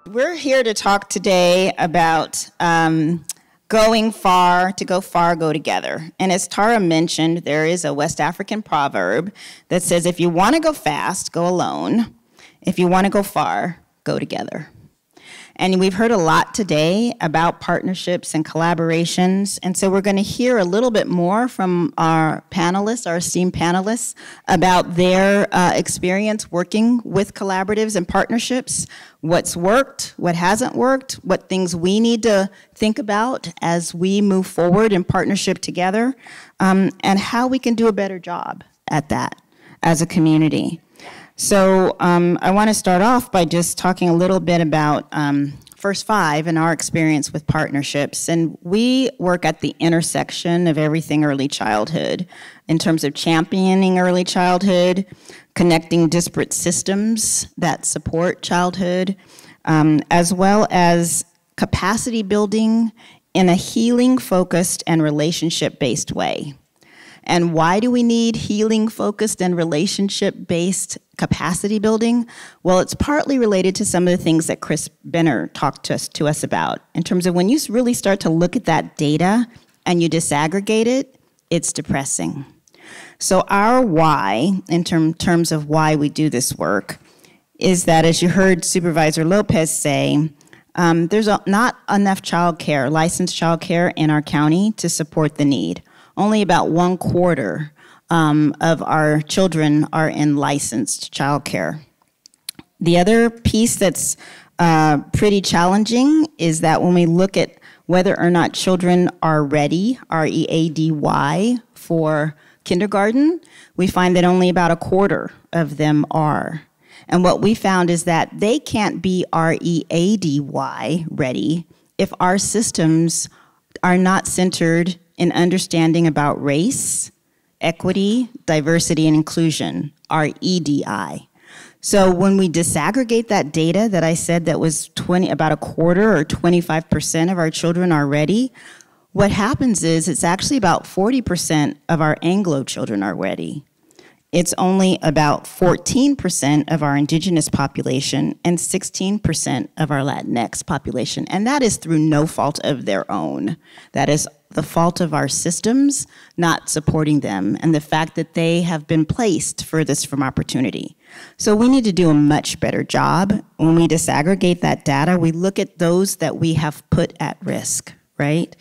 We're here to talk today about going far, to go far, go together. And as Tara mentioned, there is a West African proverb that says, if you want to go fast, go alone. If you want to go far, go together. And we've heard a lot today about partnerships and collaborations, and so we're going to hear a little bit more from our panelists, our esteemed panelists, about their experience working with collaboratives and partnerships, what's worked, what hasn't worked, what things we need to think about as we move forward in partnership together, and how we can do a better job at that as a community. So I want to start off by just talking a little bit about First Five and our experience with partnerships. And we work at the intersection of everything early childhood in terms of championing early childhood, connecting disparate systems that support childhood, as well as capacity building in a healing-focused and relationship-based way. And why do we need healing-focused and relationship-based capacity building? Well, it's partly related to some of the things that Chris Benner talked to us about. In terms of when you really start to look at that data and you disaggregate it, it's depressing. So our why, in terms of why we do this work, is that, as you heard Supervisor Lopez say, there's not enough licensed child care in our county to support the need. Only about 1/4 of our children are in licensed childcare. The other piece that's pretty challenging is that when we look at whether or not children are ready, R-E-A-D-Y, for kindergarten, we find that only about 1/4 of them are. And what we found is that they can't be R-E-A-D-Y ready if our systems are not centered in understanding about race, equity, diversity, and inclusion, our EDI. So when we disaggregate that data that I said that was about 1/4 or 25% of our children are ready, what happens is it's actually about 40% of our Anglo children are ready. It's only about 14% of our indigenous population and 16% of our Latinx population. And that is through no fault of their own. That is the fault of our systems not supporting them and the fact that they have been placed furthest from opportunity. So we need to do a much better job. When we disaggregate that data, we look at those that we have put at risk, right?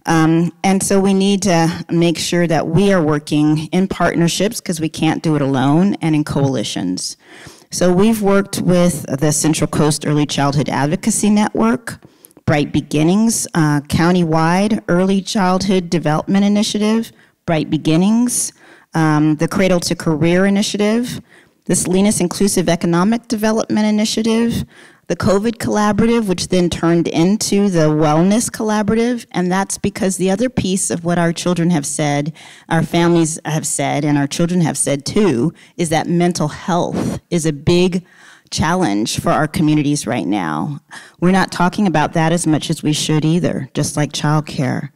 And so we need to make sure that we are working in partnerships, because we can't do it alone, and in coalitions. So we've worked with the Central Coast Early Childhood Advocacy Network, Bright Beginnings, countywide Early Childhood Development Initiative, Bright Beginnings, the Cradle to Career Initiative, the Salinas Inclusive Economic Development Initiative, the COVID Collaborative, which then turned into the Wellness Collaborative, and that's because the other piece of what our children have said, our families have said, and our children have said too, is that mental health is a big challenge for our communities right now. We're not talking about that as much as we should either, just like childcare.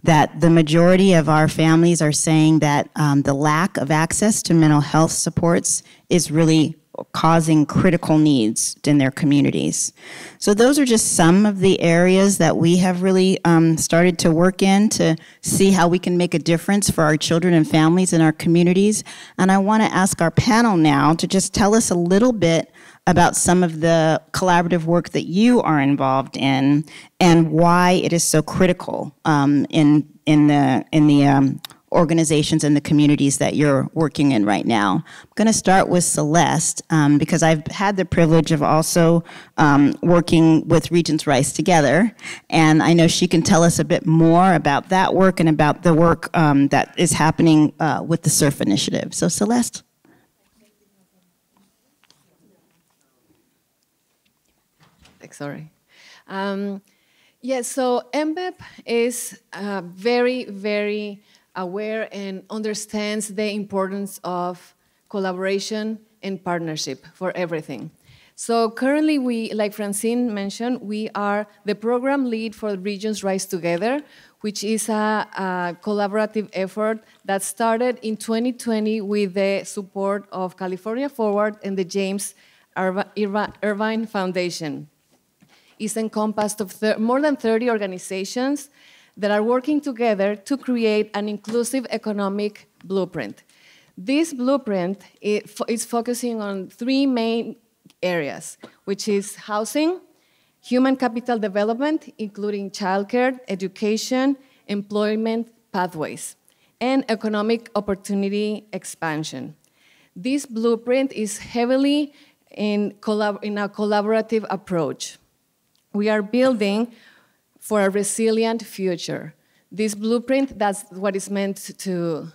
That the majority of our families are saying that the lack of access to mental health supports is really causing critical needs in their communities. So those are just some of the areas that we have really started to work in to see how we can make a difference for our children and families in our communities. And I want to ask our panel now to just tell us a little bit about some of the collaborative work that you are involved in and why it is so critical in the organizations and the communities that you're working in right now. I'm going to start with Celeste because I've had the privilege of also working with Regents Rice together, and I know she can tell us a bit more about that work and about the work that is happening with the SURF initiative. So Celeste. Sorry. Yeah, so MBEP is very, very aware and understands the importance of collaboration and partnership for everything. So currently we, like Francine mentioned, we are the program lead for Regions Rise Together, which is a collaborative effort that started in 2020 with the support of California Forward and the James Irvine Foundation. It's encompassed of more than 30 organizations that are working together to create an inclusive economic blueprint. This blueprint is focusing on three main areas, which is housing, human capital development, including childcare, education, employment pathways, and economic opportunity expansion. This blueprint is heavily in a collaborative approach. We are building for a resilient future. This blueprint, that's what is meant to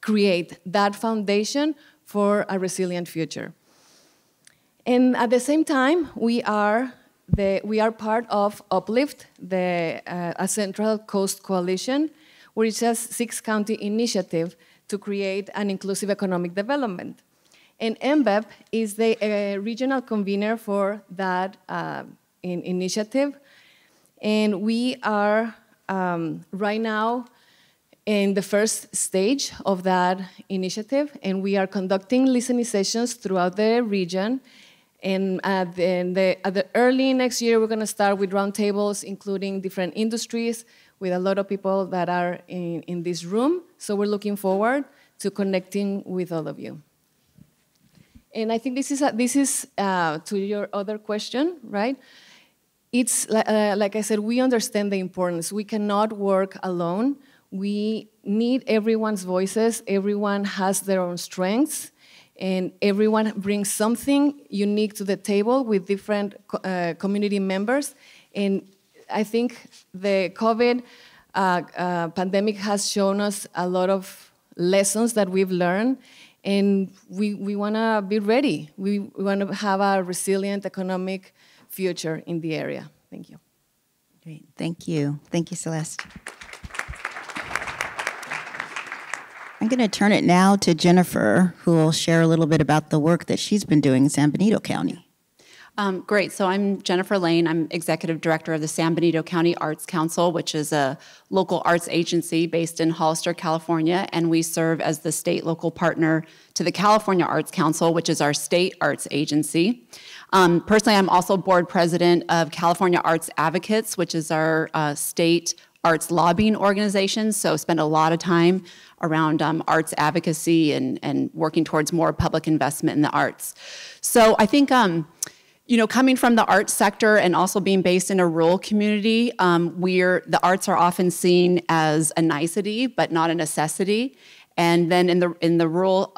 create that foundation for a resilient future. And at the same time, we are part of Uplift, a Central Coast Coalition, which is a 6-county initiative to create an inclusive economic development. And MBEP is the regional convener for that initiative. And we are right now in the first stage of that initiative, and we are conducting listening sessions throughout the region. And at the early next year, we're going to start with roundtables, including different industries, with a lot of people that are in this room. So we're looking forward to connecting with all of you. And I think this is to your other question, right? It's like I said, we understand the importance. We cannot work alone. We need everyone's voices. Everyone has their own strengths, and everyone brings something unique to the table with different community members. And I think the COVID pandemic has shown us a lot of lessons that we've learned, and we want to be ready. We want to have a resilient economic future in the area. Thank you. Great. Thank you. Thank you, Celeste. I'm going to turn it now to Jennifer, who will share a little bit about the work that she's been doing in San Benito County. Great. So I'm Jennifer Lane. I'm Executive Director of the San Benito County Arts Council, which is a local arts agency based in Hollister, California, and we serve as the state local partner to the California Arts Council, which is our state arts agency. Personally, I'm also board president of California Arts Advocates, which is our state arts lobbying organization, so spend a lot of time around arts advocacy and working towards more public investment in the arts. So I think, coming from the arts sector and also being based in a rural community, the arts are often seen as a nicety, but not a necessity. And then in the rural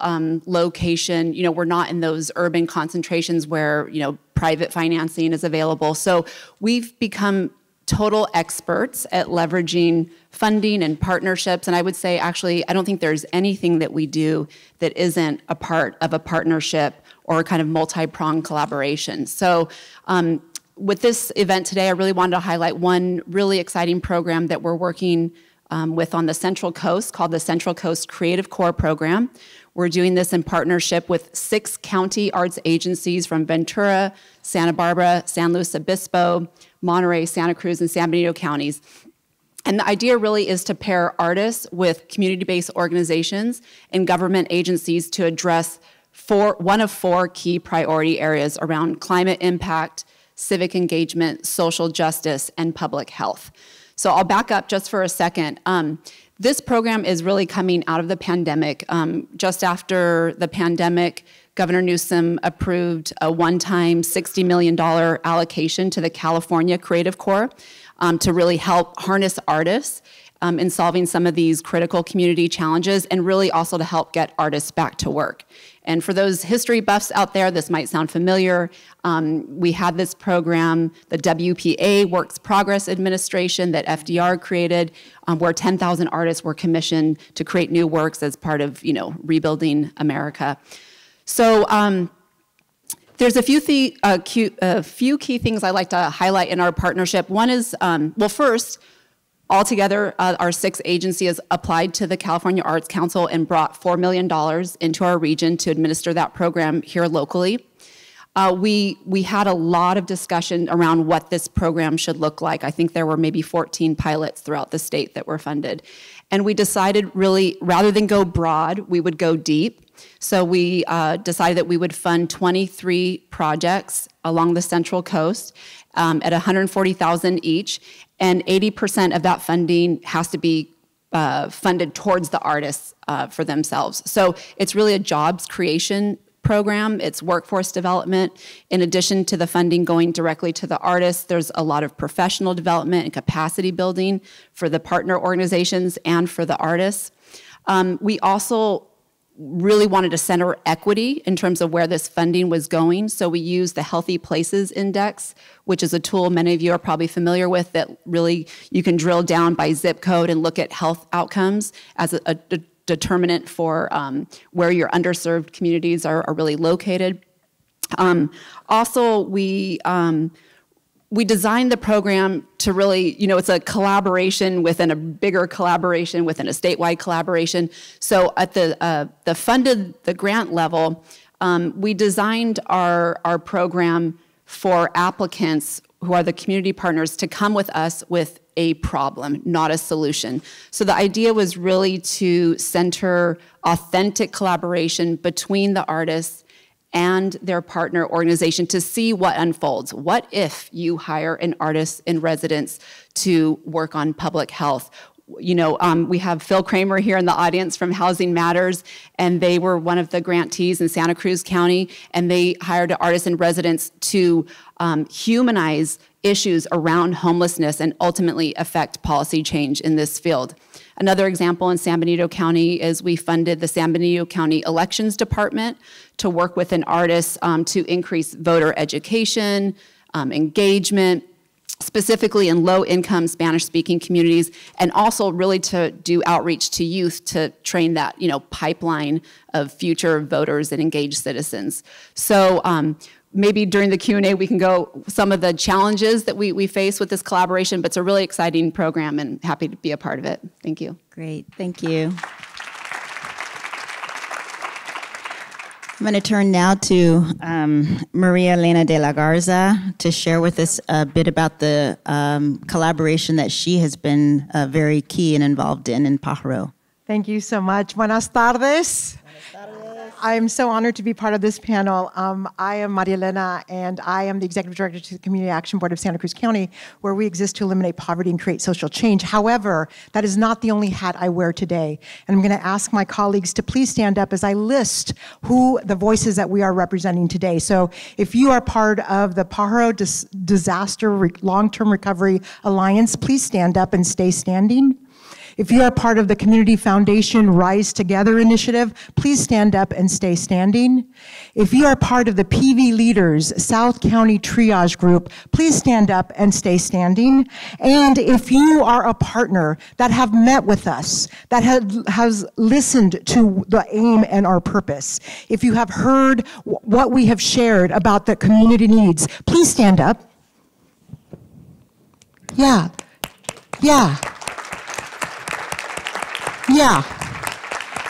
location, we're not in those urban concentrations where, private financing is available. So we've become total experts at leveraging funding and partnerships. And I would say, actually, I don't think there's anything that we do that isn't a part of a partnership or a kind of multi-pronged collaboration. So with this event today, I really wanted to highlight one really exciting program that we're working with on the Central Coast called the Central Coast Creative Corps Program. We're doing this in partnership with 6 county arts agencies from Ventura, Santa Barbara, San Luis Obispo, Monterey, Santa Cruz, and San Benito counties. And the idea really is to pair artists with community-based organizations and government agencies to address one of 4 key priority areas around climate impact, civic engagement, social justice, and public health. So I'll back up just for a second. This program is really coming out of the pandemic. Just after the pandemic, Governor Newsom approved a one-time $60 million allocation to the California Creative Corps to really help harness artists in solving some of these critical community challenges, and really also to help get artists back to work. And for those history buffs out there, this might sound familiar. We had this program, the WPA, Works Progress Administration, that FDR created, where 10,000 artists were commissioned to create new works as part of, rebuilding America. So there's a few key things I'd like to highlight in our partnership. One is, first, Altogether, our 6 agencies applied to the California Arts Council and brought $4 million into our region to administer that program here locally. We had a lot of discussion around what this program should look like. I think there were maybe 14 pilots throughout the state that were funded. And we decided really, rather than go broad, we would go deep. So we decided that we would fund 23 projects along the Central Coast at $140,000 each, and 80% of that funding has to be funded towards the artists for themselves. So it's really a jobs creation program. It's workforce development. In addition to the funding going directly to the artists, there's a lot of professional development and capacity building for the partner organizations and for the artists. We also really wanted to center equity in terms of where this funding was going. So we used the Healthy Places Index, which is a tool many of you are probably familiar with that really you can drill down by zip code and look at health outcomes as a determinant for where your underserved communities are really located. Also, we designed the program to really, it's a collaboration within a bigger collaboration within a statewide collaboration. So at the grant level, we designed our program for applicants who are the community partners to come with us with a problem, not a solution. So the idea was really to center authentic collaboration between the artists and their partner organization to see what unfolds. What if you hire an artist in residence to work on public health? We have Phil Kramer here in the audience from Housing Matters, and they were one of the grantees in Santa Cruz County, and they hired an artist in residence to humanize issues around homelessness and ultimately affect policy change in this field. Another example in San Benito County is we funded the San Benito County Elections Department to work with an artist to increase voter education, engagement, specifically in low-income Spanish-speaking communities, and also really to do outreach to youth to train that pipeline of future voters and engaged citizens. So maybe during the Q&A we can go some of the challenges that we face with this collaboration, but it's a really exciting program and happy to be a part of it. Thank you. Great, thank you. I'm going to turn now to Maria Elena de la Garza to share with us a bit about the collaboration that she has been very key and involved in Pajaro. Thank you so much. Buenas tardes. I am so honored to be part of this panel. I am Maria Elena, and I am the Executive Director to the Community Action Board of Santa Cruz County, where we exist to eliminate poverty and create social change. However, that is not the only hat I wear today. And I'm going to ask my colleagues to please stand up as I list the voices that we are representing today. So if you are part of the Pajaro Disaster Long-Term Recovery Alliance, please stand up and stay standing. If you are part of the Community Foundation Rise Together initiative, please stand up and stay standing. If you are part of the PV Leaders South County Triage Group, please stand up and stay standing. And if you are a partner that have met with us, that has listened to the aim and our purpose, if you have heard what we have shared about the community needs, please stand up. Yeah.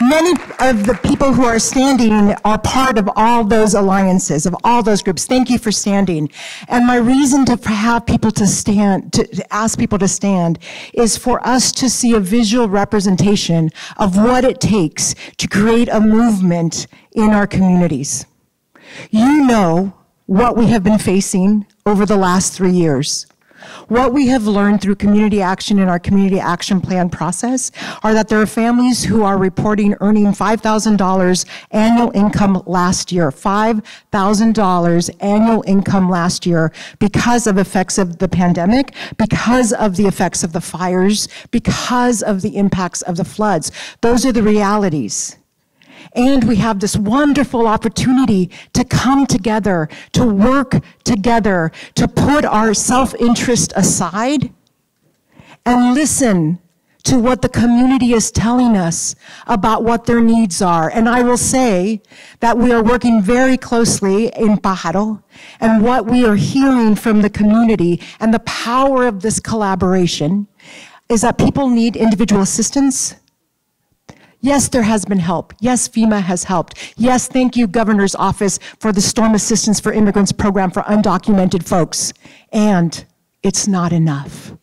Many of the people who are standing are part of all those alliances, of all those groups. Thank you for standing. And my reason to have people to stand, to ask people to stand, is for us to see a visual representation of what it takes to create a movement in our communities. You know what we have been facing over the last 3 years. What we have learned through community action in our community action plan process are that there are families who are reporting earning $5,000 annual income last year, $5,000 annual income last year because of effects of the pandemic, because of the effects of the fires, because of the impacts of the floods. Those are the realities. And we have this wonderful opportunity to come together, to work together, to put our self-interest aside and listen to what the community is telling us about what their needs are. And I will say that we are working very closely in Pajaro, and what we are hearing from the community and the power of this collaboration is that people need individual assistance. Yes, there has been help. Yes, FEMA has helped. Yes, thank you, Governor's Office, for the Storm Assistance for Immigrants program for undocumented folks. And it's not enough.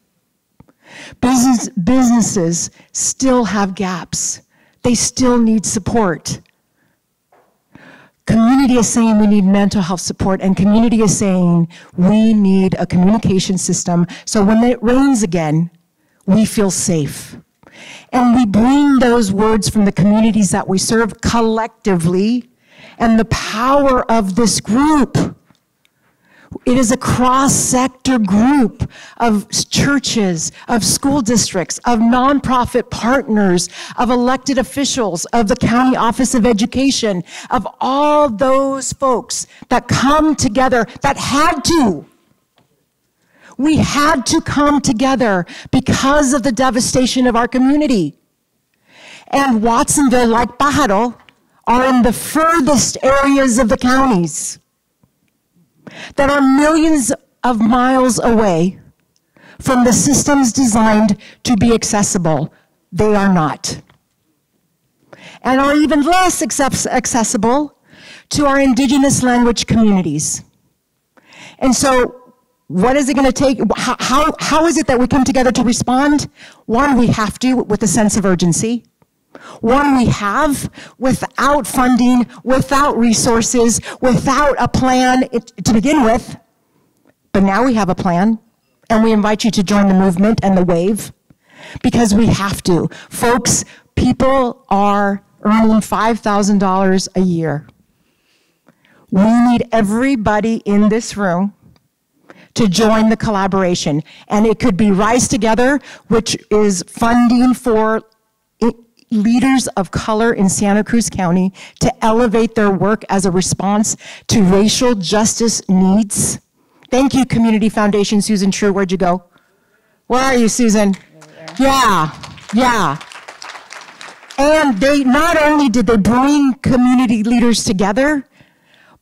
Businesses still have gaps. They still need support. Community is saying we need mental health support, and community is saying we need a communication system so when it rains again, we feel safe. And we bring those words from the communities that we serve collectively and the power of this group. It is a cross-sector group of churches, of school districts, of nonprofit partners, of elected officials, of the County Office of Education, of all those folks that come together, that had to. We had to come together because of the devastation of our community. And Watsonville, like Pajaro, are in the furthest areas of the counties that are millions of miles away from the systems designed to be accessible. They are not. And are even less accessible to our indigenous language communities. And so what is it going to take? How is it that we come together to respond? One, we have to with a sense of urgency. One, we have without funding, without resources, without a plan to begin with. But now we have a plan, and we invite you to join the movement and the wave because we have to. Folks, people are earning $5,000 a year. We need everybody in this room to join the collaboration. And it could be Rise Together, which is funding for leaders of color in Santa Cruz County to elevate their work as a response to racial justice needs. Thank you, Community Foundation. Susan True, where'd you go? Where are you, Susan? Yeah. And they not only did they bring community leaders together,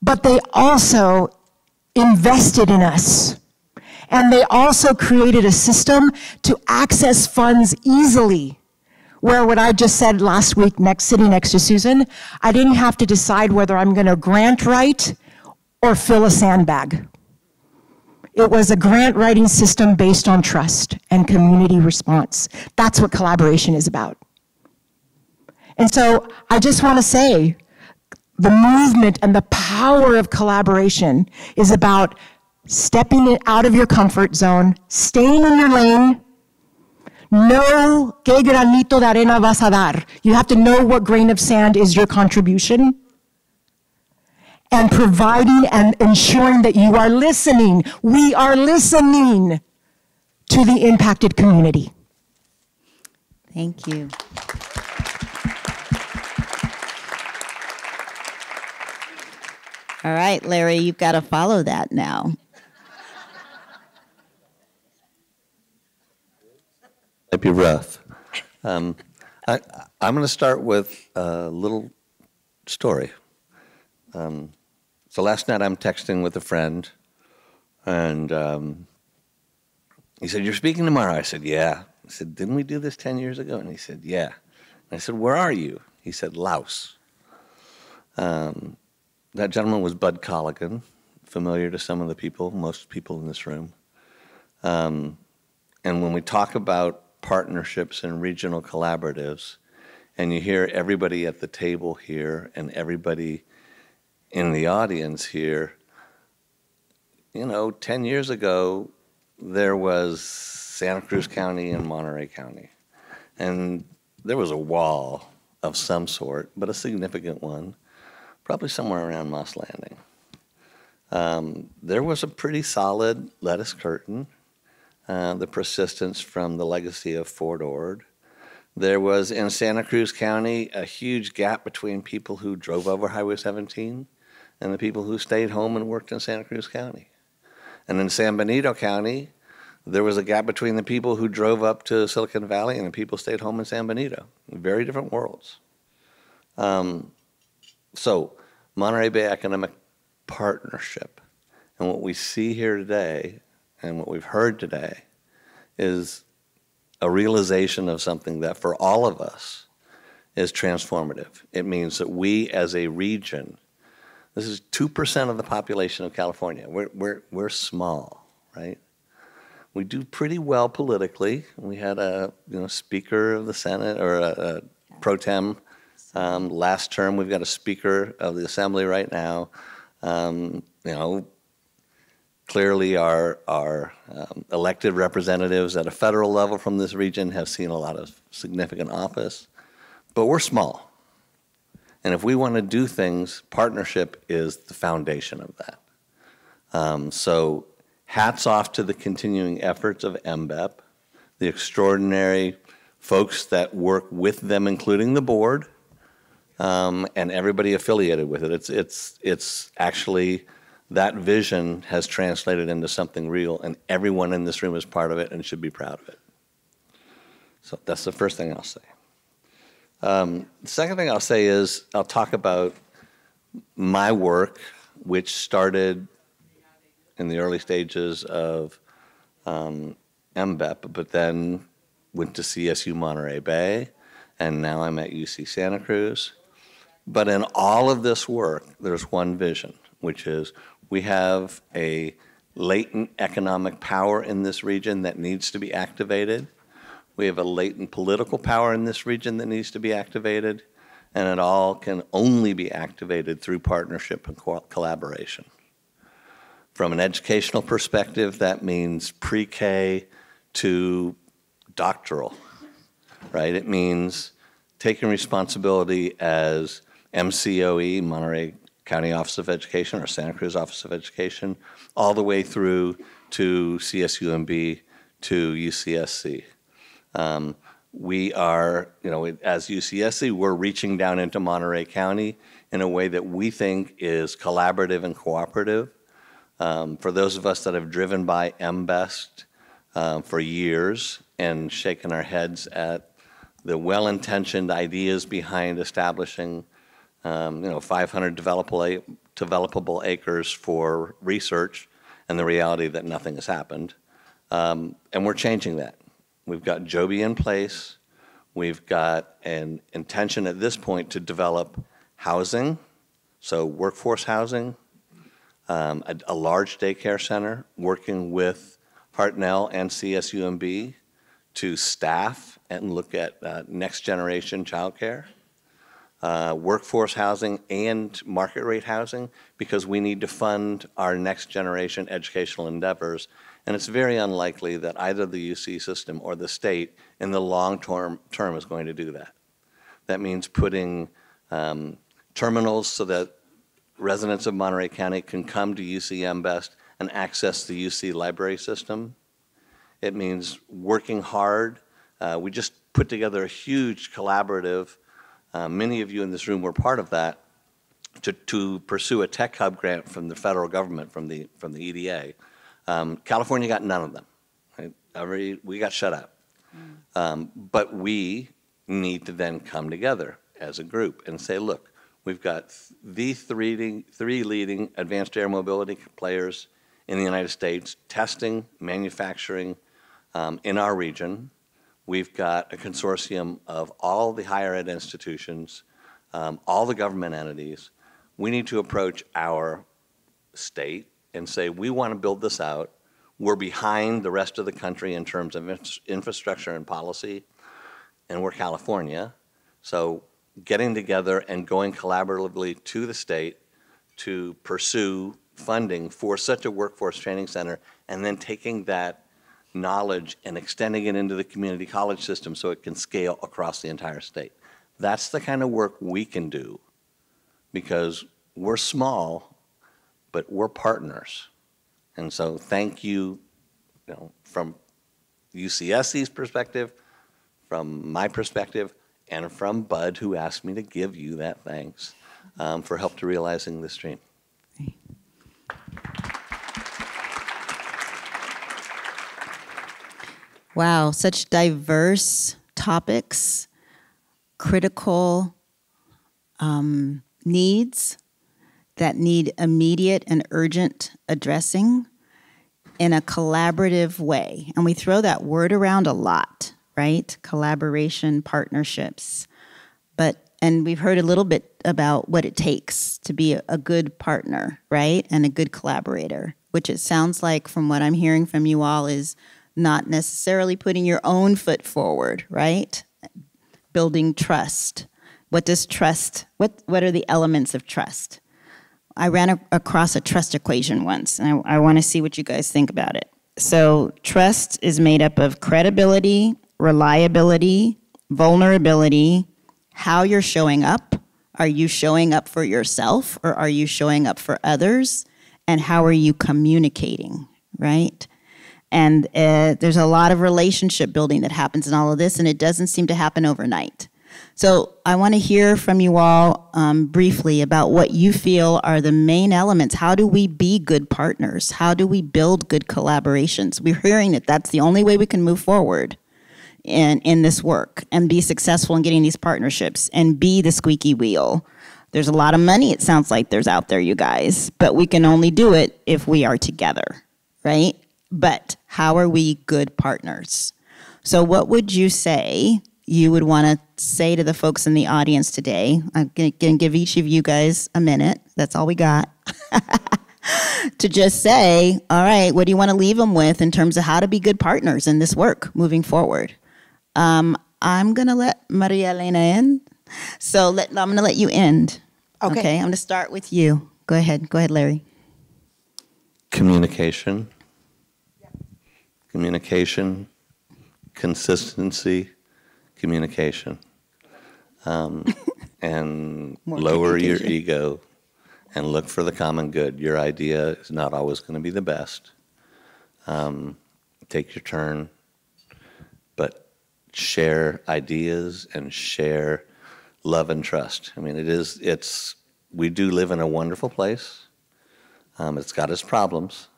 but they also invested in us. And they also created a system to access funds easily. Where what I just said last week, sitting next to Susan, I didn't have to decide whether I'm going to grant write or fill a sandbag. It was a grant writing system based on trust and community response. That's what collaboration is about. And so I just want to say, the movement and the power of collaboration is about stepping out of your comfort zone, staying in your lane. Know qué granito de arena vas a dar. You have to know what grain of sand is your contribution. And providing and ensuring that you are listening. We are listening to the impacted community. Thank you. All right, Larry, you've got to follow that now. Might be rough. I'm going to start with a little story. So last night I'm texting with a friend, and he said, "You're speaking tomorrow?" I said, "Yeah." I said, "Didn't we do this 10 years ago?" And he said, "Yeah." And I said, "Where are you?" He said, "Laos." That gentleman was Bud Colligan, familiar to some of the people, most people in this room. And when we talk about partnerships and regional collaboratives, and you hear everybody at the table here and everybody in the audience here, 10 years ago, there was Santa Cruz County and Monterey County. And there was a wall of some sort, but a significant one, probably somewhere around Moss Landing. There was a pretty solid lettuce curtain, the persistence from the legacy of Fort Ord. There was, in Santa Cruz County, a huge gap between people who drove over Highway 17 and the people who stayed home and worked in Santa Cruz County. And in San Benito County, there was a gap between the people who drove up to Silicon Valley and the people who stayed home in San Benito. Very different worlds. So, Monterey Bay Economic Partnership, and what we see here today and what we've heard today is a realization of something that for all of us is transformative. It means that we as a region, this is 2% of the population of California. We're small, right? We do pretty well politically. We had a Speaker of the Senate, or a pro tem last term. We've got a Speaker of the Assembly right now. Clearly our elected representatives at a federal level from this region have seen a lot of significant office, but we're small. And if we want to do things, partnership is the foundation of that. So hats off to the continuing efforts of MBEP, the extraordinary folks that work with them, including the board, and everybody affiliated with it. It's actually, that vision has translated into something real, and everyone in this room is part of it and should be proud of it. So that's the first thing I'll say. The second thing I'll say is I'll talk about my work, which started in the early stages of MBEP, but then went to CSU Monterey Bay, and now I'm at UC Santa Cruz. But in all of this work, there's one vision, which is we have a latent economic power in this region that needs to be activated. We have a latent political power in this region that needs to be activated, and it all can only be activated through partnership and collaboration. From an educational perspective, that means pre-K to doctoral, right? It means taking responsibility as MCOE, Monterey County Office of Education, or Santa Cruz Office of Education, all the way through to CSUMB, to UCSC. We are, as UCSC, we're reaching down into Monterey County in a way that we think is collaborative and cooperative. For those of us that have driven by MBEST for years and shaken our heads at the well-intentioned ideas behind establishing 500 developable acres for research, and the reality that nothing has happened. And we're changing that. We've got Joby in place. We've got an intention at this point to develop housing, so workforce housing, a large daycare center, working with Hartnell and CSUMB to staff and look at next generation childcare. Workforce housing and market rate housing, because we need to fund our next generation educational endeavors. And it's very unlikely that either the UC system or the state in the long term is going to do that. That means putting terminals so that residents of Monterey County can come to UC MBEST and access the UC library system. It means working hard. We just put together a huge collaborative, many of you in this room were part of that, to pursue a tech hub grant from the federal government, from the EDA. California got none of them. Right? We got shut out. But we need to then come together as a group and say, look, we've got the three leading advanced air mobility players in the United States, testing, manufacturing in our region. We've got a consortium of all the higher ed institutions, all the government entities. We need to approach our state and say, we want to build this out. We're behind the rest of the country in terms of infrastructure and policy, and we're California. So getting together and going collaboratively to the state to pursue funding for such a workforce training center, and then taking that knowledge and extending it into the community college system so it can scale across the entire state. That's the kind of work we can do, because we're small, but we're partners. And so thank you, from UCSC's perspective, from my perspective, and from Bud, who asked me to give you that thanks for help to realizing this dream. Wow, such diverse topics, critical needs that need immediate and urgent addressing in a collaborative way. And we throw that word around a lot, right? Collaboration, partnerships. And we've heard a little bit about what it takes to be a good partner, right? And a good collaborator, which it sounds like from what I'm hearing from you all is not necessarily putting your own foot forward, right? Building trust. What does trust, what are the elements of trust? I ran across a trust equation once, and I want to see what you guys think about it. So trust is made up of credibility, reliability, vulnerability, how you're showing up. Are you showing up for yourself or are you showing up for others? And how are you communicating, right? And there's a lot of relationship building that happens in all of this, and it doesn't seem to happen overnight. So I want to hear from you all briefly about what you feel are the main elements. How do we be good partners? How do we build good collaborations? We're hearing that that's the only way we can move forward in this work and be successful in getting these partnerships and be the squeaky wheel. There's a lot of money, it sounds like there's out there, you guys, but we can only do it if we are together, right? But how are we good partners? So what would you say you would want to say to the folks in the audience today? I'm going to give each of you guys a minute. That's all we got. To just say, all right, what do you want to leave them with in terms of how to be good partners in this work moving forward? I'm going to let Maria Elena in. So I'm going to let you end. Okay, I'm going to start with you. Go ahead, Larry. Communication. Communication, consistency, communication. And lower your ego and look for the common good. Your idea is not always going to be the best. Take your turn, but share ideas and share love and trust. I mean, we do live in a wonderful place. It's got its problems,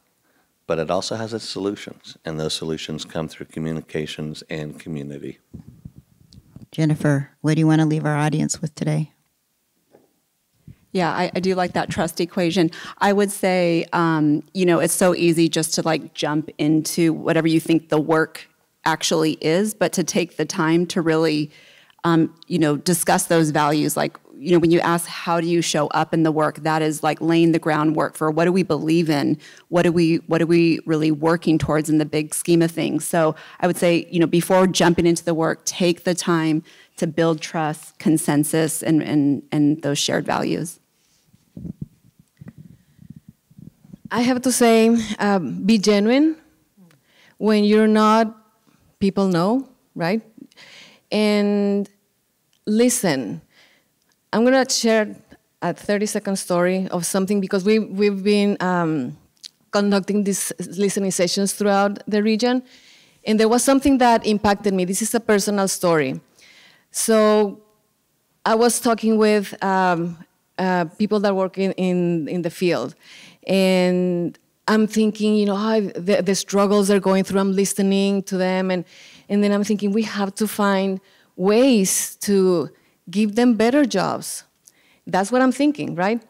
but it also has its solutions, and those solutions come through communications and community. Jennifer, what do you want to leave our audience with today? Yeah, I do like that trust equation. I would say, it's so easy just to jump into whatever you think the work actually is, but to take the time to really, discuss those values. When you ask how do you show up in the work, that is laying the groundwork for what do we believe in, what are we really working towards in the big scheme of things. So I would say, before jumping into the work, take the time to build trust, consensus, and those shared values. I have to say, be genuine. When you're not, people know, right? And listen. I'm going to share a 30-second story of something because we've been conducting these listening sessions throughout the region, and there was something that impacted me. This is a personal story. So I was talking with people that work in the field, and I'm thinking, the struggles they're going through, I'm listening to them, and then I'm thinking we have to find ways to give them better jobs. That's what I'm thinking, right?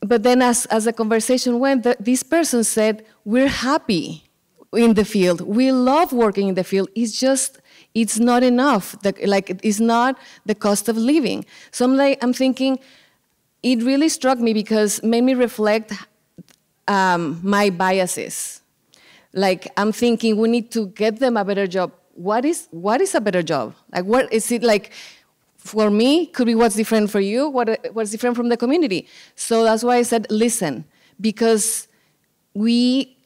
But then as the conversation went, this person said, we're happy in the field. We love working in the field. It's not enough. It's not the cost of living. So I'm thinking, it really struck me because it made me reflect my biases. I'm thinking we need to get them a better job. What is a better job? What is it like? For me, could be what's different for you, what's different from the community. So that's why I said, listen, because we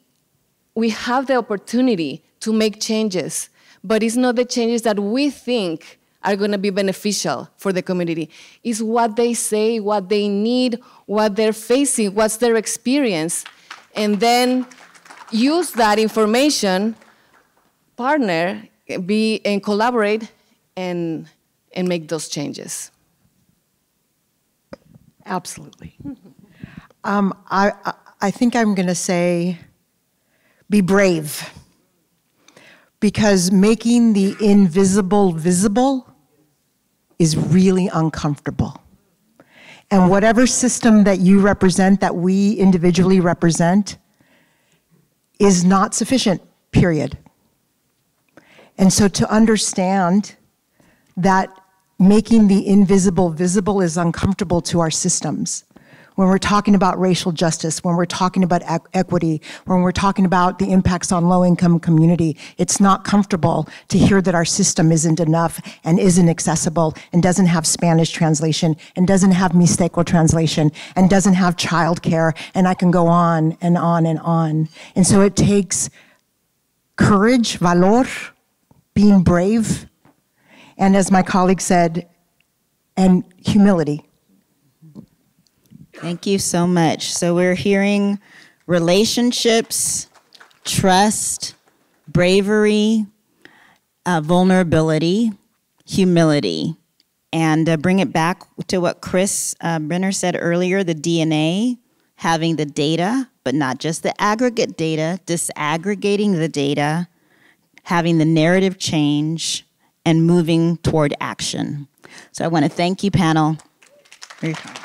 have the opportunity to make changes, but it's not the changes that we think are going to be beneficial for the community. It's what they say, what they need, what they're facing, what's their experience, and then use that information, partner, and collaborate, and make those changes. Absolutely. I think I'm going to say, be brave. Because making the invisible visible is really uncomfortable. And whatever system that you represent, that we individually represent, is not sufficient, period. And so to understand that making the invisible visible is uncomfortable to our systems. When we're talking about racial justice, when we're talking about equity, when we're talking about the impacts on low-income community, it's not comfortable to hear that our system isn't enough and isn't accessible and doesn't have Spanish translation and doesn't have Mixteco translation and doesn't have childcare, and I can go on and on and on. And so it takes courage, valor, being brave, and as my colleague said, and humility. Thank you so much. So we're hearing relationships, trust, bravery, vulnerability, humility. And bring it back to what Chris Brenner said earlier, the DNA, having the data, but not just the aggregate data, disaggregating the data, having the narrative change, and moving toward action. So I want to thank you, panel, for your time.